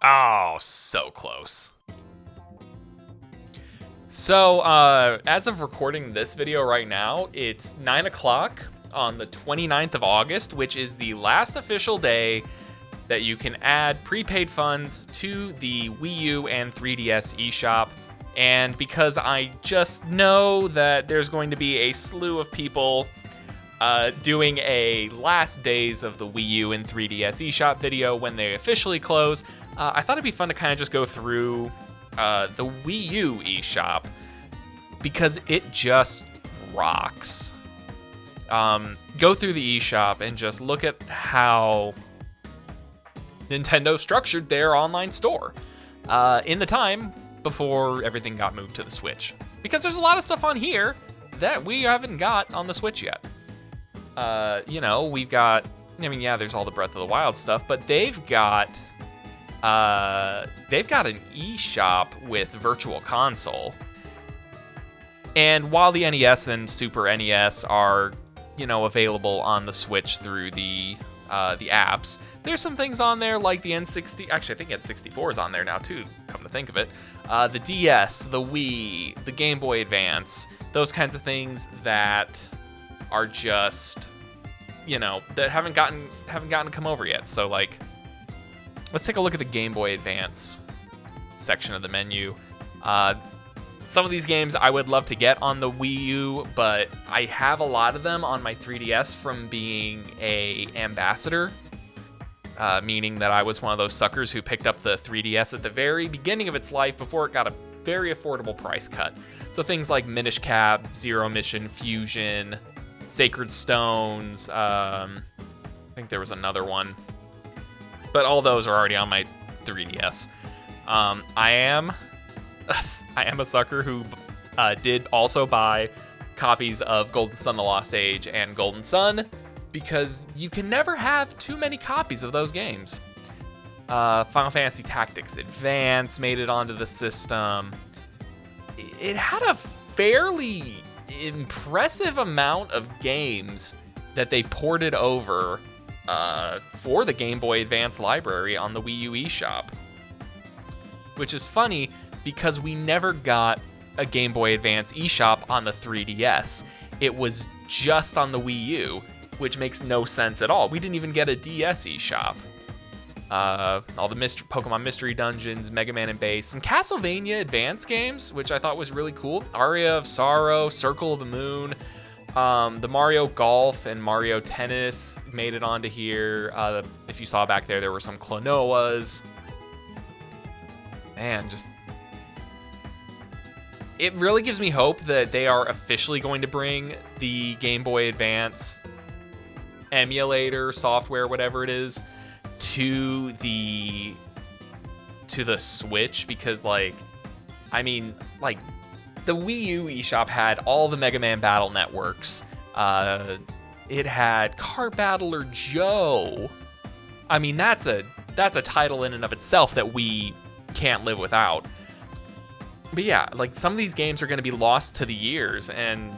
Oh, so close. So, as of recording this video right now, it's 9 o'clock on the 29th of August, which is the last official day that you can add prepaid funds to the Wii U and 3DS eShop. And because I just know that there's going to be a slew of people doing a last days of the Wii U and 3DS eShop video when they officially close, I thought it'd be fun to kind of just go through the Wii U eShop because it just rocks. Go through the eShop and just look at how Nintendo structured their online store in the time before everything got moved to the Switch. Because there's a lot of stuff on here that we haven't got on the Switch yet. We've got, there's all the Breath of the Wild stuff, but they've got an eShop with Virtual Console. And while the NES and Super NES are, available on the Switch through the apps, there's some things on there like the N60. Actually, I think N64 is on there now too, come to think of it. The DS, the Wii, the Game Boy Advance, those kinds of things that are just, that haven't gotten to come over yet. So let's take a look at the Game Boy Advance section of the menu. Some of these games I would love to get on the Wii U, but I have a lot of them on my 3DS from being a ambassador, meaning that I was one of those suckers who picked up the 3DS at the very beginning of its life before it got a very affordable price cut. So things like Minish Cap, Zero Mission, Fusion, Sacred Stones, I think there was another one, but all those are already on my 3DS. I am a sucker who did also buy copies of Golden Sun: The Lost Age and Golden Sun because you can never have too many copies of those games. Final Fantasy Tactics Advance made it onto the system. It had a fairly impressive amount of games that they ported over for the Game Boy Advance library on the Wii U eShop, which is funny because we never got a Game Boy Advance eShop on the 3DS. It was just on the Wii U, which makes no sense at all. We didn't even get a DS eShop. All the Pokemon Mystery Dungeons, Mega Man and Base, some Castlevania Advance games, which I thought was really cool. Aria of Sorrow, Circle of the Moon, the Mario Golf and Mario Tennis made it onto here. If you saw back there, there were some Klonoas. Man, it really gives me hope that they are officially going to bring the Game Boy Advance emulator, software, whatever it is, to the Switch, because the Wii U eShop had all the Mega Man Battle Networks. It had Kart Battler Joe. That's a title in and of itself that we can't live without. But yeah, some of these games are going to be lost to the years, and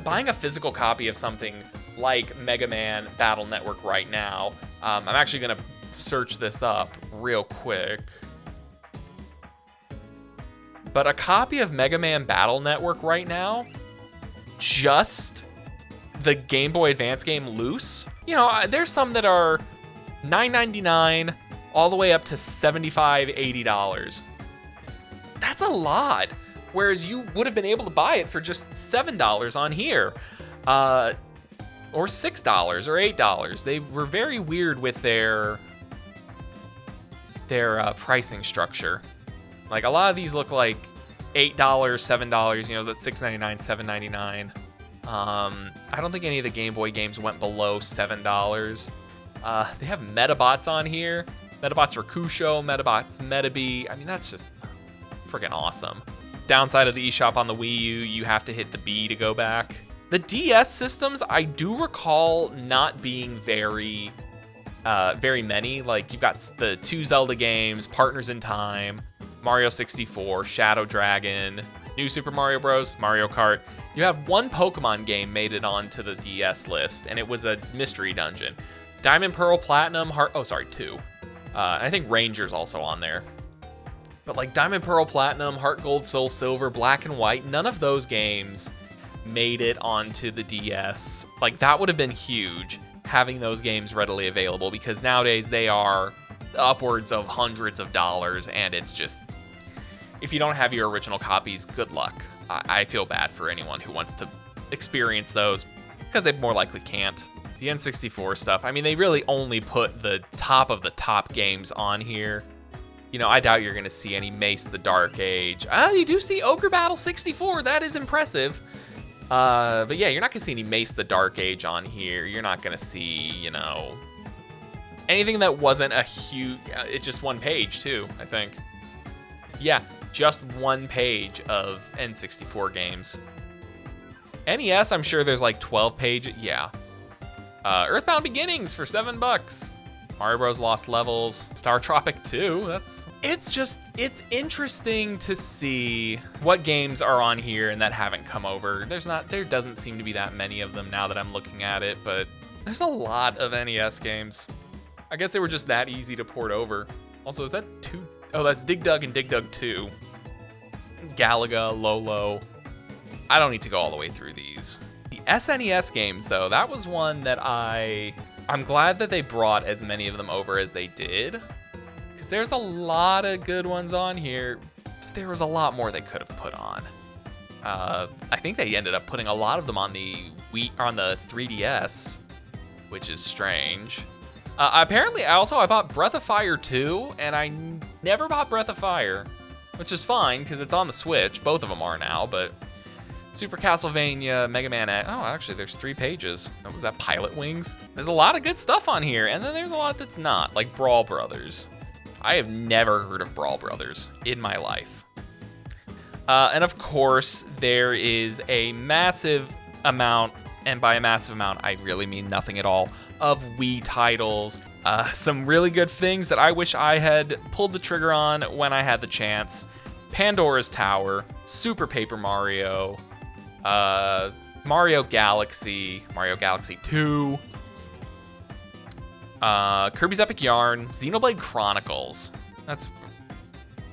buying a physical copy of something like Mega Man Battle Network right now, I'm actually going to search this up real quick. But a copy of Mega Man Battle Network right now, just the Game Boy Advance game loose, there's some that are $9.99 all the way up to $75, $80. That's a lot. Whereas you would have been able to buy it for just $7 on here, or $6 or $8. They were very weird with their pricing structure. A lot of these look like $8, $7. That's $6.99, $7.99. I don't think any of the Game Boy games went below $7. They have Metabots on here. Metabots Rakusho, Metabots Metabee. That's just freaking awesome. Downside of the eShop on the Wii U, you have to hit the B to go back. The DS systems, I do recall not being very many. You've got the 2 Zelda games, Partners in Time, Mario 64, Shadow Dragon, New Super Mario Bros., Mario Kart. You have one Pokemon game made it onto the DS list, and it was a mystery dungeon. Diamond, Pearl, Platinum, Heart... Oh, sorry, 2. I think Ranger's also on there. But like Diamond, Pearl, Platinum, Heart Gold, Soul Silver, Black and White, none of those games made it onto the DS. Like that would have been huge, having those games readily available, because nowadays they are upwards of hundreds of dollars, and it's just, if you don't have your original copies, good luck. I feel bad for anyone who wants to experience those, because they more likely can't. The N64 stuff, I mean, they really only put the top of the top games on here. You know, I doubt you're going to see any Mace the Dark Age. You do see Ogre Battle 64. That is impressive. But yeah, you're not going to see any Mace the Dark Age on here. You're not going to see, you know, anything that wasn't a huge... it's just one page, too, I think. Yeah, just one page of N64 games. NES, I'm sure there's like 12 pages. Yeah. Earthbound Beginnings for $7. Mario Bros. Lost Levels, Star Tropic 2. It's interesting to see what games are on here and that haven't come over. There doesn't seem to be that many of them now that I'm looking at it, but there's a lot of NES games. I guess they were just that easy to port over. Also, is that 2? Oh, that's Dig Dug and Dig Dug 2. Galaga, Lolo. I don't need to go all the way through these. The SNES games, though, that was one that I'm glad that they brought as many of them over as they did, because there's a lot of good ones on here. There was a lot more they could have put on. I think they ended up putting a lot of them on the Wii, or on the 3DS, which is strange. Apparently, I bought Breath of Fire 2, and I never bought Breath of Fire, which is fine because it's on the Switch. Both of them are now, but Super Castlevania, Mega Man X. Oh, actually, there's 3 pages. What was that, Pilot Wings? There's a lot of good stuff on here, and then there's a lot that's not, like Brawl Brothers. I have never heard of Brawl Brothers in my life. And of course, there is a massive amount, and by a massive amount, I really mean nothing at all, of Wii titles. Some really good things that I wish I had pulled the trigger on when I had the chance. Pandora's Tower, Super Paper Mario, Mario Galaxy, Mario Galaxy 2, Kirby's Epic Yarn, Xenoblade Chronicles.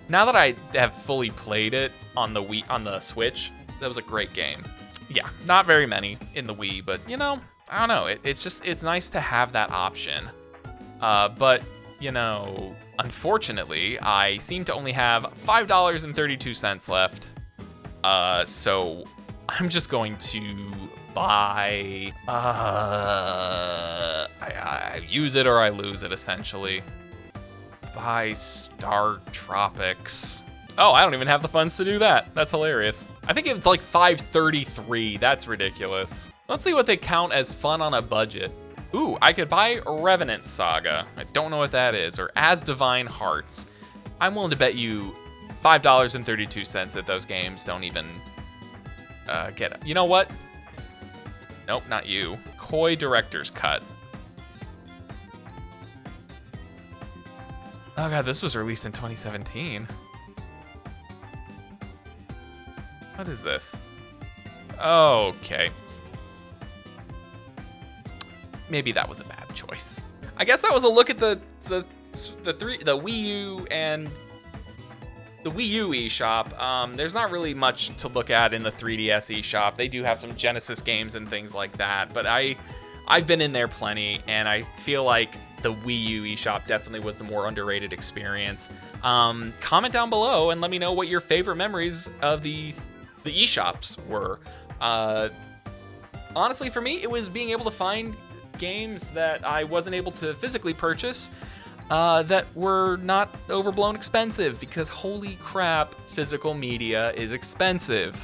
Now that I have fully played it on the Wii, on the Switch, that was a great game. Yeah, not very many in the Wii, but you know, I don't know. It's nice to have that option. But you know, unfortunately, I seem to only have $5.32 left. So I'm just going to buy, I use it or I lose it, essentially. Buy Star Tropics. Oh, I don't even have the funds to do that. That's hilarious. I think it's like $5.33. That's ridiculous. Let's see what they count as fun on a budget. Ooh, I could buy Revenant Saga. I don't know what that is. Or As Divine Hearts. I'm willing to bet you $5.32 that those games don't even get it. You know what? Nope, not you. Koi Director's Cut. Oh god, this was released in 2017. What is this? Okay. Maybe that was a bad choice. I guess that was a look at the Wii U and the Wii U eShop. There's not really much to look at in the 3DS eShop. They do have some Genesis games and things like that, but I've been in there plenty, and I feel like the Wii U eShop definitely was the more underrated experience. Comment down below and let me know what your favorite memories of the eShops were. Honestly, for me, it was being able to find games that I wasn't able to physically purchase that were not overblown expensive, because holy crap, physical media is expensive.